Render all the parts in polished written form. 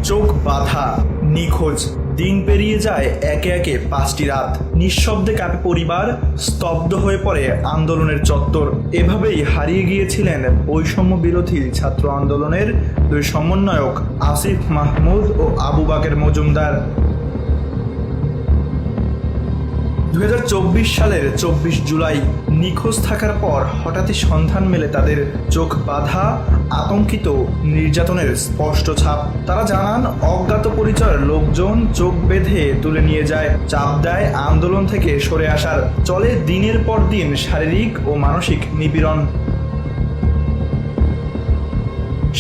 চোখ বাঁধা, নিখোঁজ। দিন পেরিয়ে যায় একে একে 5টি রাত। নিঃশব্দে কাঁপে পরিবার, স্তব্ধ হয়ে পড়ে আন্দোলনের চত্বর। এভাবেই হারিয়ে গিয়েছিলেন বৈষম্য বিরোধী ছাত্র আন্দোলনের দুই সমন্বয়ক আসিফ মাহমুদ ও আবু বাকের মজুমদার। 2024 সালের 24 জুলাই নিখোঁজ থাকার পর হঠাৎই সন্ধান মেলে তাদের। চোখ বাঁধা, আতঙ্কিত, নির্যাতনের স্পষ্ট ছাপ। তারা জানান, অজ্ঞাত পরিচয়ের লোকজন চোখ বেঁধে তুলে নিয়ে যায়, চাপ দেয় আন্দোলন থেকে সরে আসার। চলে দিনের পর দিন শারীরিক ও মানসিক নিপীড়ন।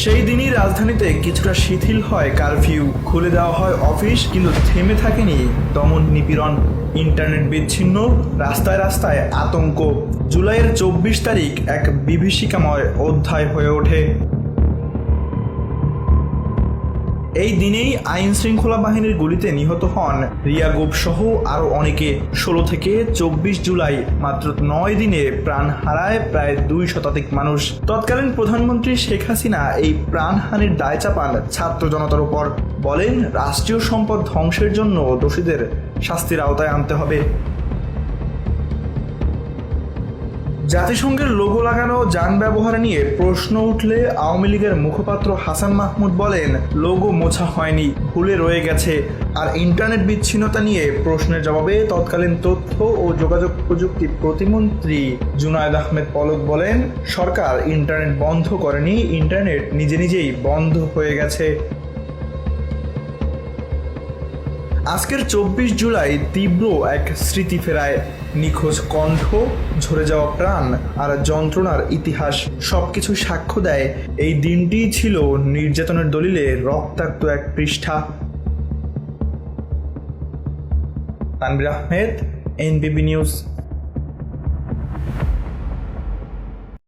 সেই দিনই রাজধানীতে কিছুটা শিথিল হয় কারফিউ, খুলে দেওয়া হয় অফিস, কিন্তু থেমে থাকেনি দমন নিপীড়ন। ইন্টারনেট বিচ্ছিন্ন, রাস্তায় রাস্তায় আতঙ্ক। জুলাইয়ের 24 তারিখ এক বিভীষিকাময় অধ্যায় হয়ে ওঠে। এই দিনেই আইন শৃঙ্খলা বাহিনীর গুলিতে নিহত হন রিয়া গোপ সহ আরো অনেকে। 16 থেকে 24 জুলাই মাত্র 9 দিনে প্রাণ হারায় প্রায় 2 শতাধিক মানুষ। তৎকালীন প্রধানমন্ত্রী শেখ হাসিনা এই প্রাণহানির দায় চাপান ছাত্র জনতার উপর। বলেন, রাষ্ট্রীয় সম্পদ ধ্বংসের জন্য দোষীদের শাস্তির আওতায় আনতে হবে। জাতিসংঘের লোগো লাগানো যান ব্যবহার নিয়ে প্রশ্ন উঠলে আওয়ামী লীগের মুখপাত্র হাসান মাহমুদ বলেন, লোগো মোছা হয়নি, ভুলে রয়ে গেছে। আর ইন্টারনেট বিচ্ছিন্নতা নিয়ে প্রশ্নের জবাবে তৎকালীন তথ্য ও যোগাযোগ প্রযুক্তি প্রতিমন্ত্রী জুনায়েদ আহমেদ পলক বলেন, সরকার ইন্টারনেট বন্ধ করেনি, ইন্টারনেট নিজে নিজেই বন্ধ হয়ে গেছে। আজকের 24 জুলাই তীব্র এক স্মৃতি ফেরায়। নিখোঁজ কণ্ঠ, ঝরে যাওয়া প্রাণ আর যন্ত্রণার ইতিহাস সবকিছু সাক্ষ্য দেয় এই দিনটিই ছিল নির্যাতনের দলিলে রক্তাক্ত এক পৃষ্ঠা। তানভীর আহমেদ, এনবিবি নিউজ।